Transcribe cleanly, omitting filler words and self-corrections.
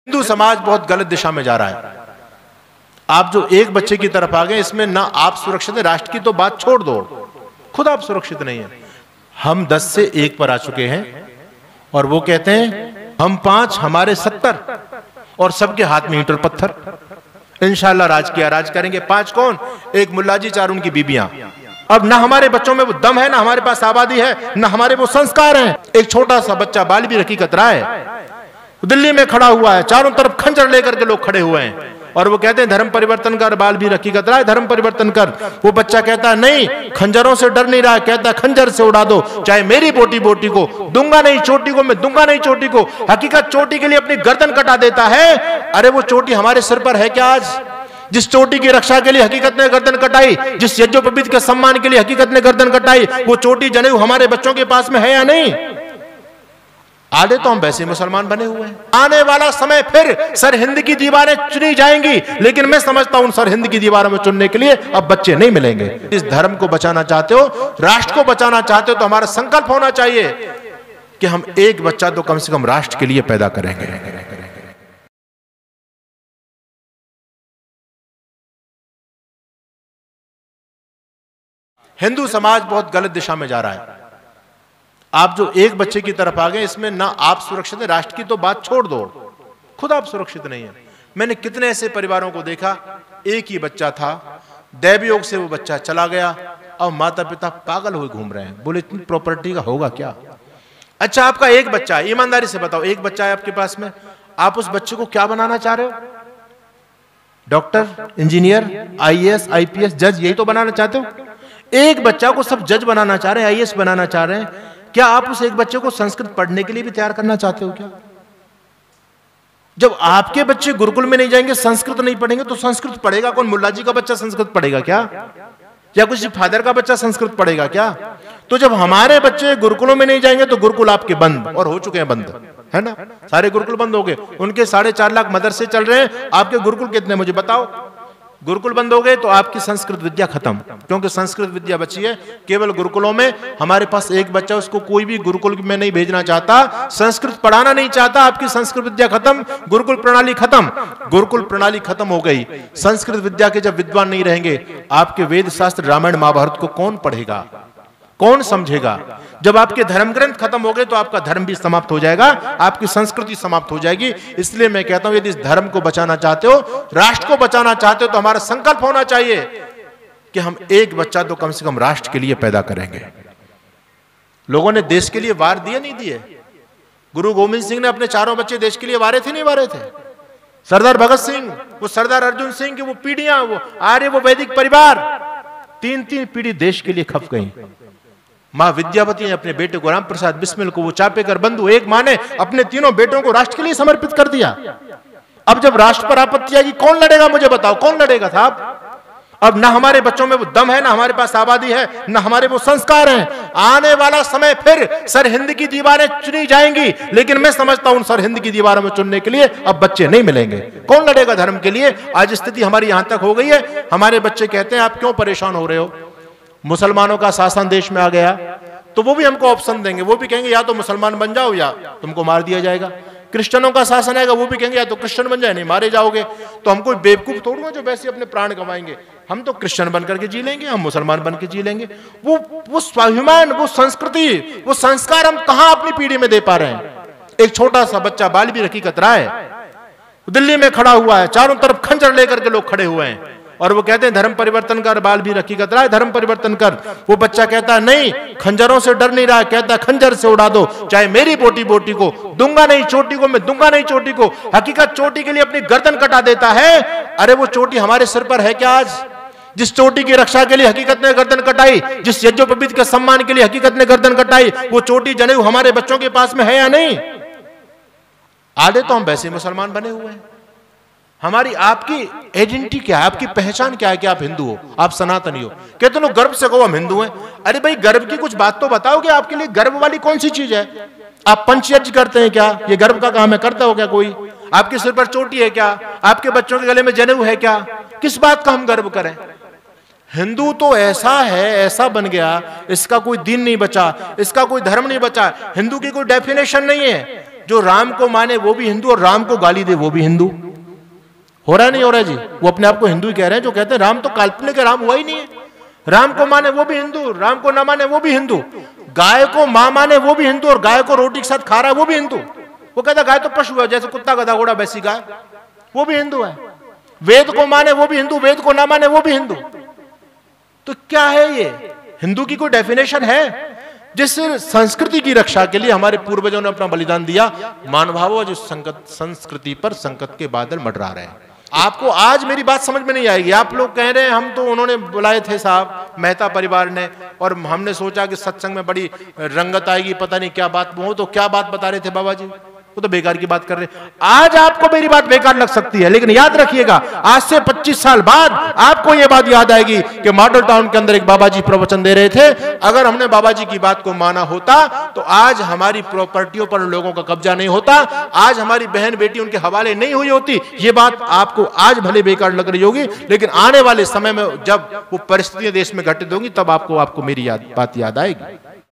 हिंदू समाज बहुत गलत दिशा में जा रहा है। आप जो एक बच्चे की तरफ आ गए, इसमें ना आप सुरक्षित हैं, राष्ट्र की तो बात छोड़ दो, खुद आप सुरक्षित नहीं है। हम 10 से 1 पर आ चुके हैं और वो कहते हैं हम 5 हमारे 70 और सबके हाथ में ईंट और पत्थर। इंशाल्लाह राज किया, राज करेंगे। 5 कौन? एक मुल्लाजी, 4 उनकी बीबियां। अब ना हमारे बच्चों में वो दम है, ना हमारे पास आबादी है, ना हमारे वो संस्कार हैं। एक छोटा सा बच्चा बाल भी रखी कतरा है, दिल्ली में खड़ा हुआ है, चारों तरफ खंजर लेकर के लोग खड़े हुए हैं और वो कहते हैं धर्म परिवर्तन कर, बाल भी रखी कतरा है, धर्म परिवर्तन कर। वो बच्चा कहता है नहीं, खंजरों से डर नहीं रहा, कहता है खंजर से उड़ा दो, चाहे मेरी बोटी बोटी को, दूंगा नहीं चोटी को, मैं दूंगा नहीं चोटी को। हकीकत चोटी के लिए अपनी गर्दन कटा देता है। अरे वो चोटी हमारे सिर पर है क्या आज? जिस चोटी की रक्षा के लिए हकीकत ने गर्दन कटाई, जिस यज्ञोपवीत के सम्मान के लिए हकीकत ने गर्दन कटाई, वो चोटी जनेऊ हमारे बच्चों के पास में है या नहीं? आधे तो हम वैसे मुसलमान बने हुए हैं। आने वाला समय फिर सर हिंद की दीवारें चुनी जाएंगी, लेकिन मैं समझता हूं सर हिंद की दीवारों में चुनने के लिए अब बच्चे नहीं मिलेंगे। इस धर्म को बचाना चाहते हो, राष्ट्र को बचाना चाहते हो, तो हमारा संकल्प होना चाहिए कि हम एक बच्चा तो कम से कम राष्ट्र के लिए पैदा करेंगे। हिंदू समाज बहुत गलत दिशा में जा रहा है। आप जो एक बच्चे की तरफ आ गए, इसमें ना आप सुरक्षित हैं, राष्ट्र की तो बात छोड़ दो, खुद आप सुरक्षित नहीं है। मैंने कितने ऐसे परिवारों को देखा, एक ही बच्चा था, दैवयोग से वो बच्चा चला गया और माता पिता पागल हुए घूम रहे हैं, बोले इतनी प्रॉपर्टी का होगा क्या? अच्छा आपका एक बच्चा है, ईमानदारी से बताओ, एक बच्चा है आपके पास में, आप उस बच्चे को क्या बनाना चाह रहे हो? डॉक्टर, इंजीनियर, IAS, IPS, जज, यही तो बनाना चाहते हो? एक बच्चा को सब जज बनाना चाह रहे हैं, IAS बनाना चाह रहे हैं। क्या आप उस एक बच्चे को संस्कृत पढ़ने के लिए भी तैयार करना चाहते हो क्या? जब आपके बच्चे गुरुकुल में नहीं जाएंगे, संस्कृत नहीं पढ़ेंगे, तो संस्कृत पढ़ेगा कौन? मुल्लाजी का बच्चा संस्कृत पढ़ेगा क्या? या किसी फादर का बच्चा संस्कृत पढ़ेगा क्या? तो जब हमारे बच्चे गुरुकुलों में नहीं जाएंगे तो गुरुकुल आपके बंद, और हो चुके हैं बंद, है ना? सारे गुरुकुल बंद हो गए, उनके 4.5 लाख मदरसे चल रहे हैं। आपके गुरुकुल कितने, मुझे बताओ? गुरुकुल बंद हो गए तो आपकी संस्कृत विद्या खत्म, क्योंकि संस्कृत विद्या बची है केवल गुरुकुलों में। हमारे पास एक बच्चा, उसको कोई भी गुरुकुल में नहीं भेजना चाहता, संस्कृत पढ़ाना नहीं चाहता, आपकी संस्कृत विद्या खत्म, गुरुकुल प्रणाली खत्म। गुरुकुल प्रणाली खत्म हो गई, संस्कृत विद्या के जब विद्वान नहीं रहेंगे, आपके वेद शास्त्र रामायण महाभारत को कौन पढ़ेगा, कौन समझेगा? जब आपके धर्म ग्रंथ खत्म हो गए तो आपका धर्म भी समाप्त हो जाएगा, आपकी संस्कृति समाप्त हो जाएगी। इसलिए मैं कहता हूं यदि इस धर्म को बचाना चाहते हो, राष्ट्र को बचाना चाहते हो, तो हमारा संकल्प होना चाहिए कि हम एक बच्चा तो कम से कम राष्ट्र के लिए पैदा करेंगे। लोगों ने देश के लिए वार दिए नहीं दिए? गुरु गोविंद सिंह ने अपने 4 बच्चे देश के लिए वारे थे नहीं वारे थे? सरदार भगत सिंह, वो सरदार अर्जुन सिंह की वो पीढ़ियां, वो आर्य, वो वैदिक परिवार, 3-3 पीढ़ी देश के लिए खप गई। मां विद्यावती ने अपने बेटे को राम प्रसाद बिस्मिल को, वो चापेकर बंधु, एक मां ने अपने 3 बेटों को राष्ट्र के लिए समर्पित कर दिया। अब जब राष्ट्र पर आपत्ति आएगी, कौन लड़ेगा? मुझे बताओ, कौन लड़ेगा साहब? अब ना हमारे बच्चों में वो दम है, ना हमारे पास आबादी है, ना हमारे वो संस्कार हैं। आने वाला समय फिर सर हिंद की दीवारें चुनी जाएंगी, लेकिन मैं समझता हूं सर हिंद की दीवारों में चुनने के लिए अब बच्चे नहीं मिलेंगे। कौन लड़ेगा धर्म के लिए? आज स्थिति हमारी यहां तक हो गई है, हमारे बच्चे कहते हैं आप क्यों परेशान हो रहे हो? मुसलमानों का शासन देश में आ गया तो वो भी हमको ऑप्शन देंगे, वो भी कहेंगे या तो मुसलमान बन जाओ या तुमको मार दिया जाएगा। क्रिश्चियनों का शासन आएगा, वो भी कहेंगे या तो क्रिश्चियन बन जाए, नहीं मारे जाओगे। तो हम कोई बेवकूफ थोड़ी जो वैसे अपने प्राण गंवाएंगे, हम तो क्रिश्चियन बनकर के जी लेंगे, हम मुसलमान बन के जी लेंगे। वो स्वाभिमान, वो संस्कृति, वो संस्कार हम कहां अपनी पीढ़ी में दे पा रहे हैं? एक छोटा सा बच्चा बाल भी रखी कतरा है, दिल्ली में खड़ा हुआ है, चारों तरफ खंजर लेकर के लोग खड़े हुए हैं और वो कहते हैं धर्म परिवर्तन कर, बाल भी रखी कतरा है, धर्म परिवर्तन कर। वो बच्चा कहता है नहीं, खंजरों से डर नहीं रहा, कहता है खंजर से उड़ा दो, चाहे मेरी बोटी बोटी को, दूंगा नहीं चोटी को, मैं दूंगा नहीं चोटी को। हकीकत चोटी के लिए अपनी गर्दन कटा देता है। अरे वो चोटी हमारे सिर पर है क्या आज? जिस चोटी की रक्षा के लिए हकीकत ने गर्दन कटाई, जिस यज्ञोपवीत के सम्मान के लिए हकीकत ने गर्दन कटाई, वो चोटी जनेऊ हमारे बच्चों के पास में है या नहीं? आधे तो हम वैसे मुसलमान बने हुए हैं। हमारी आपकी आइडेंटिटी क्या है, आपकी पहचान क्या है कि आप हिंदू हो, आप सनातनी हो? कहते लोग गर्व से कहो हम हिंदू हैं। अरे भाई गर्व की कुछ बात तो बताओ कि आपके लिए गर्व वाली कौन सी चीज है? आप पंचयज्ञ करते हैं क्या? ये गर्व का काम है? करता हो क्या कोई? आपके सिर पर चोटी है क्या? आपके बच्चों के गले में जनेऊ है क्या? किस बात का हम गर्व करें? हिंदू तो ऐसा है, ऐसा बन गया, इसका कोई दीन नहीं बचा, इसका कोई धर्म नहीं बचा, हिंदू की कोई डेफिनेशन नहीं है। जो राम को माने वो भी हिंदू और राम को गाली दे वो भी हिंदू। हो रहा है नहीं हो रहा है जी? वो अपने आप को हिंदू ही कह रहे हैं, जो कहते हैं राम तो काल्पनिक है, राम हुआ ही नहीं है। राम को माने वो भी हिंदू, राम को ना माने वो भी हिंदू, गाय को मां माने वो भी हिंदू और गाय को रोटी के साथ खा रहा है वो भी हिंदू। वो कहता गाय तो पशु है, जैसे कुत्ता गधा घोड़ा वैसी गाय, वो भी हिंदू है। वेद को माने वो भी हिंदू, वेद को ना माने वो भी हिंदू। तो क्या है ये? हिंदू की कोई डेफिनेशन है? जिस संस्कृति की रक्षा के लिए हमारे पूर्वजों ने अपना बलिदान दिया, मानभावों जो संस्कृति पर संकट के बादल मंडरा रहे हैं। आपको आज मेरी बात समझ में नहीं आएगी। आप लोग कह रहे हैं हम तो उन्होंने बुलाए थे साहब मेहता परिवार ने, और हमने सोचा कि सत्संग में बड़ी रंगत आएगी, पता नहीं क्या बात। वो तो क्या बात बता रहे थे बाबा जी, वो तो बेकार की बात कर रहे हैं। आज आपको मेरी बात बेकार लग सकती है, लेकिन याद रखिएगा आज से 25 साल बाद आपको यह बात याद आएगी कि मॉडल टाउन के अंदर एक बाबा जी प्रवचन दे रहे थे। अगर हमने बाबा जी की बात को माना होता तो आज हमारी प्रॉपर्टियों पर लोगों का कब्जा नहीं होता, आज हमारी बहन बेटी उनके हवाले नहीं हुई होती। ये बात आपको आज भले बेकार लग रही होगी, लेकिन आने वाले समय में जब वो परिस्थितियां देश में घटित होंगी तब आपको मेरी बात याद आएगी।